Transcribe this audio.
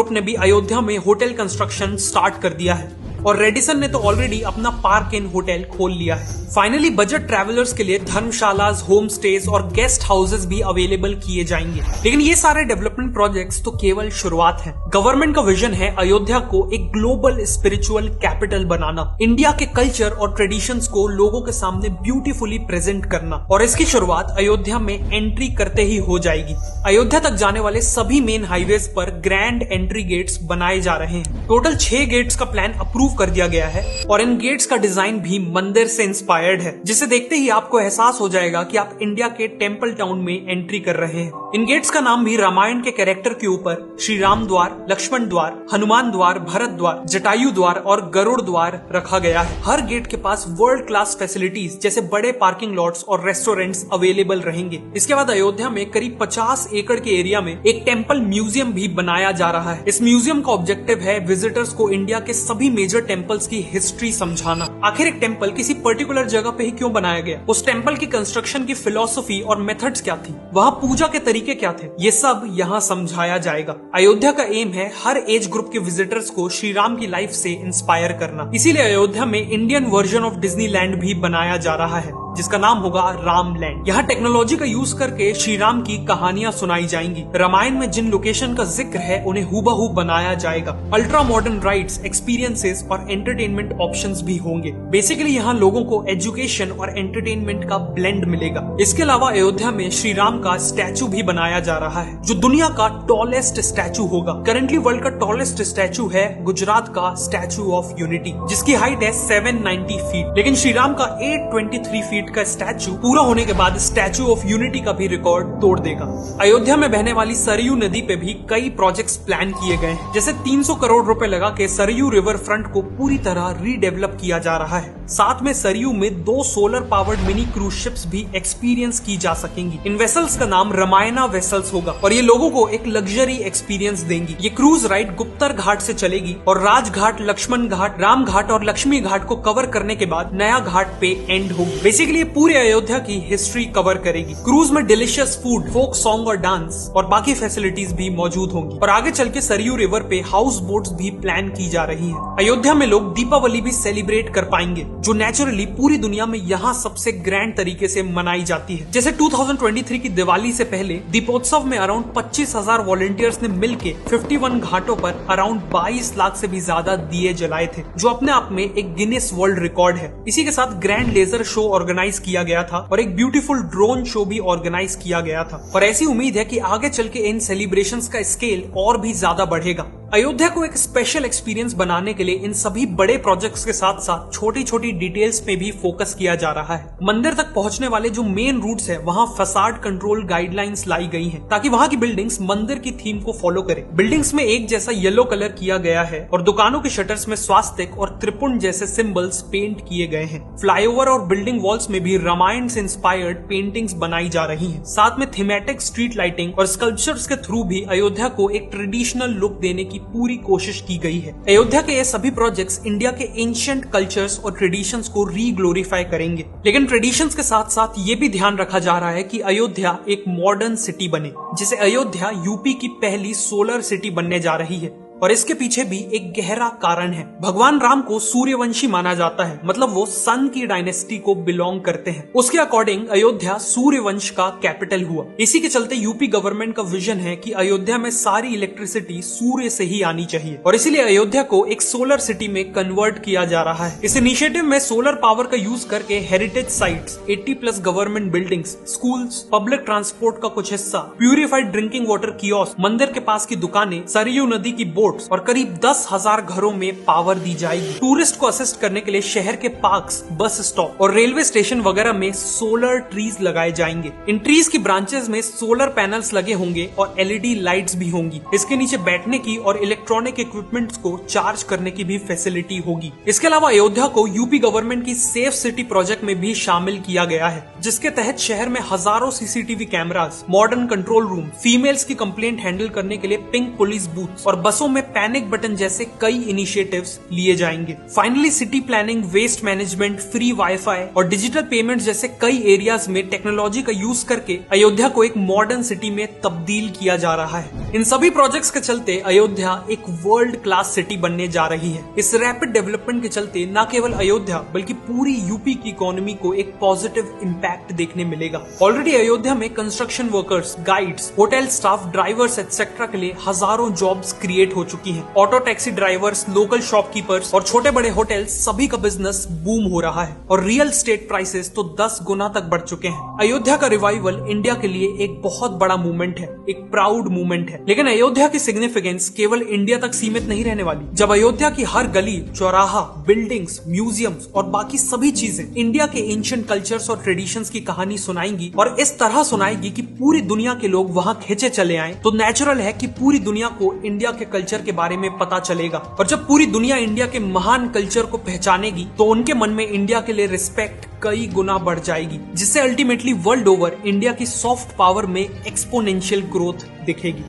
Group ने भी अयोध्या में होटल कंस्ट्रक्शन स्टार्ट कर दिया है और रेडिसन ने तो ऑलरेडी अपना पार्क इन होटल खोल लिया है। फाइनली बजट ट्रैवलर्स के लिए धर्मशालास, होम स्टेज और गेस्ट हाउसेस भी अवेलेबल किए जाएंगे। लेकिन ये सारे डेवलपमेंट प्रोजेक्ट्स तो केवल शुरुआत है। गवर्नमेंट का विजन है अयोध्या को एक ग्लोबल स्पिरिचुअल कैपिटल बनाना, इंडिया के कल्चर और ट्रेडिशंस को लोगों के सामने ब्यूटीफुली प्रेजेंट करना, और इसकी शुरुआत अयोध्या में एंट्री करते ही हो जाएगी। अयोध्या तक जाने वाले सभी मेन हाईवेज पर ग्रैंड एंट्री गेट्स बनाए जा रहे हैं। टोटल 6 गेट्स का प्लान अप्रूव कर दिया गया है और इन गेट्स का डिजाइन भी मंदिर से इंस्पायर्ड है, जिसे देखते ही आपको एहसास हो जाएगा कि आप इंडिया के टेंपल टाउन में एंट्री कर रहे हैं। इन गेट्स का नाम भी रामायण के कैरेक्टर के ऊपर श्री राम द्वार, लक्ष्मण द्वार, हनुमान द्वार, भरत द्वार, जटायु द्वार और गरुड़ द्वार रखा गया है। हर गेट के पास वर्ल्ड क्लास फैसिलिटीज जैसे बड़े पार्किंग लॉट्स और रेस्टोरेंट्स अवेलेबल रहेंगे। इसके बाद अयोध्या में करीब 50 एकड़ के एरिया में एक टेंपल म्यूजियम भी बनाया जा रहा है। इस म्यूजियम का ऑब्जेक्टिव है विजिटर्स को इंडिया के सभी मेजर टेंपल्स की हिस्ट्री समझाना। आखिर एक टेंपल किसी पर्टिकुलर जगह पे ही क्यों बनाया गया, उस टेंपल की कंस्ट्रक्शन की फिलॉसफी और मेथड्स क्या थी, वहाँ पूजा के तरीके क्या थे, ये सब यहाँ समझाया जाएगा। अयोध्या का एम है हर एज ग्रुप के विजिटर्स को श्री राम की लाइफ से इंस्पायर करना। इसीलिए अयोध्या में इंडियन वर्जन ऑफ डिज्नीलैंड भी बनाया जा रहा है, जिसका नाम होगा रामलैंड। यहाँ टेक्नोलॉजी का यूज करके श्री राम की कहानियां सुनाई जाएंगी। रामायण में जिन लोकेशन का जिक्र है उन्हें हूबहू बनाया जाएगा। अल्ट्रा मॉडर्न राइड्स, एक्सपीरियंसेस और एंटरटेनमेंट ऑप्शंस भी होंगे। बेसिकली यहाँ लोगों को एजुकेशन और एंटरटेनमेंट का ब्लेंड मिलेगा। इसके अलावा अयोध्या में श्री राम का स्टैचू भी बनाया जा रहा है, जो दुनिया का टॉलेस्ट स्टैचू होगा। करंटली वर्ल्ड का टॉलेस्ट स्टैचू है गुजरात का स्टैचू ऑफ यूनिटी, जिसकी हाइट है 790 फीट। लेकिन श्री राम का 823 फीट का स्टैचू पूरा होने के बाद स्टैचू ऑफ यूनिटी का भी रिकॉर्ड तोड़ देगा। अयोध्या में बहने वाली सरयू नदी पे भी कई प्रोजेक्ट्स प्लान किए गए हैं, जैसे 300 करोड़ रुपए लगा के सरयू रिवर फ्रंट को पूरी तरह रीडेवलप किया जा रहा है। साथ में सरयू में 2 solar powered mini cruise ships भी एक्सपीरियंस की जा सकेंगी। इन वेसल्स का नाम रामायणा वेसल्स होगा और ये लोगों को एक लग्जरी एक्सपीरियंस देंगी। ये क्रूज राइड गुप्तर घाट से चलेगी और राजघाट, लक्ष्मण घाट, राम घाट और लक्ष्मी घाट को कवर करने के बाद नया घाट पे एंड होगी। बेसिकली पूरे अयोध्या की हिस्ट्री कवर करेगी। क्रूज में डिलीशियस फूड, फोक सॉन्ग और डांस और बाकी फैसिलिटीज भी मौजूद होंगी। और आगे चल के सरयू रिवर पे हाउस बोट्स भी प्लान की जा रही है। अयोध्या में लोग दीपावली भी सेलिब्रेट कर पाएंगे, जो नेचुरली पूरी दुनिया में यहाँ सबसे ग्रैंड तरीके से मनाई जाती है। जैसे 2023 की दिवाली से पहले दीपोत्सव में अराउंड 25,000 वॉलंटियर्स ने मिलके 51 घाटों पर अराउंड 22 लाख से भी ज्यादा दिए जलाए थे, जो अपने आप में एक गिनेस वर्ल्ड रिकॉर्ड है। इसी के साथ ग्रैंड लेजर शो ऑर्गेनाइज किया गया था और एक ब्यूटीफुल ड्रोन शो भी ऑर्गेनाइज किया गया था। और ऐसी उम्मीद है कि आगे चल के इन सेलिब्रेशंस का स्केल और भी ज्यादा बढ़ेगा। अयोध्या को एक स्पेशल एक्सपीरियंस बनाने के लिए इन सभी बड़े प्रोजेक्ट्स के साथ साथ छोटी छोटी डिटेल्स पे भी फोकस किया जा रहा है। मंदिर तक पहुंचने वाले जो मेन रूट्स है, वहां फसाड कंट्रोल गाइडलाइंस लाई गई हैं, ताकि वहां की बिल्डिंग्स मंदिर की थीम को फॉलो करें। बिल्डिंग्स में एक जैसा येलो कलर किया गया है और दुकानों के शटर्स में स्वास्तिक और त्रिपुंड जैसे सिंबल्स पेंट किए गए हैं। फ्लाईओवर और बिल्डिंग वॉल्स में भी रामायण से इंस्पायर्ड पेंटिंग्स बनाई जा रही हैं। साथ में थीमेटिक स्ट्रीट लाइटिंग और स्कल्पचर्स के थ्रू भी अयोध्या को एक ट्रेडिशनल लुक देने की पूरी कोशिश की गई है। अयोध्या के ये सभी प्रोजेक्ट्स इंडिया के एंशिएंट कल्चर्स और ट्रेडिशंस को रीग्लोरीफाई करेंगे। लेकिन ट्रेडिशंस के साथ साथ ये भी ध्यान रखा जा रहा है कि अयोध्या एक मॉडर्न सिटी बने, जिसे अयोध्या यूपी की पहली सोलर सिटी बनने जा रही है। और इसके पीछे भी एक गहरा कारण है। भगवान राम को सूर्यवंशी माना जाता है, मतलब वो सन की डायनेस्टी को बिलोंग करते हैं। उसके अकॉर्डिंग अयोध्या सूर्यवंश का कैपिटल हुआ। इसी के चलते यूपी गवर्नमेंट का विजन है कि अयोध्या में सारी इलेक्ट्रिसिटी सूर्य से ही आनी चाहिए और इसीलिए अयोध्या को एक सोलर सिटी में कन्वर्ट किया जा रहा है। इस इनिशिएटिव में सोलर पावर का यूज करके heritage sites, 80+ government buildings, schools, public transport का कुछ हिस्सा, प्यूरिफाइड ड्रिंकिंग वाटर कियोस्क, मंदिर के पास की दुकानें, सरयू नदी की बोट और करीब 10,000 घरों में पावर दी जाएगी। टूरिस्ट को असिस्ट करने के लिए शहर के पार्क्स, बस स्टॉप और रेलवे स्टेशन वगैरह में सोलर ट्रीज लगाए जाएंगे। इन ट्रीज की ब्रांचेस में सोलर पैनल्स लगे होंगे और LED लाइट्स भी होंगी। इसके नीचे बैठने की और इलेक्ट्रॉनिक इक्विपमेंट्स को चार्ज करने की भी फैसिलिटी होगी। इसके अलावा अयोध्या को यूपी गवर्नमेंट की सेफ सिटी प्रोजेक्ट में भी शामिल किया गया है, जिसके तहत शहर में हजारों CCTV cameras, modern control room, females की कंप्लेंट हैंडल करने के लिए पिंक पुलिस बूथ और बसों में पैनिक बटन जैसे कई इनिशिएटिव्स लिए जाएंगे। Finally city planning, waste management, free wifi और डिजिटल पेमेंट जैसे कई एरियाज में टेक्नोलॉजी का यूज करके अयोध्या को एक मॉडर्न सिटी में तब्दील किया जा रहा है। इन सभी प्रोजेक्ट्स के चलते अयोध्या एक वर्ल्ड क्लास सिटी बनने जा रही है। इस रैपिड डेवलपमेंट के चलते न केवल अयोध्या बल्कि पूरी यूपी की इकोनॉमी को एक पॉजिटिव इम्पैक्ट देखने मिलेगा। ऑलरेडी अयोध्या में construction workers, guides, hotel staff, drivers etcetera के लिए हजारों जॉब्स क्रिएट हो चुकी हैं। Auto taxi drivers, local shopkeepers और छोटे बड़े होटल सभी का बिजनेस बूम हो रहा है और रियल एस्टेट प्राइसेस तो 10 गुना तक बढ़ चुके हैं। अयोध्या का रिवाइवल इंडिया के लिए एक बहुत बड़ा मूवमेंट है, एक प्राउड मूवमेंट है। लेकिन अयोध्या की सिग्निफिकेंस केवल इंडिया तक सीमित नहीं रहने वाली। जब अयोध्या की हर गली, चौराहा, बिल्डिंग्स, म्यूजियम्स और बाकी सभी चीजें इंडिया के एंशिएंट कल्चर्स और ट्रेडिशंस की कहानी सुनाएंगी और इस तरह सुनाएगी कि पूरी दुनिया के लोग वहां खींचे चले आए, तो नेचुरल है कि पूरी दुनिया को इंडिया के कल्चर के बारे में पता चलेगा। और जब पूरी दुनिया इंडिया के महान कल्चर को पहचानेगी तो उनके मन में इंडिया के लिए रिस्पेक्ट कई गुना बढ़ जाएगी, जिससे अल्टीमेटली वर्ल्ड ओवर इंडिया की सॉफ्ट पावर में एक्सपोनेंशियल ग्रोथ दिखेगी।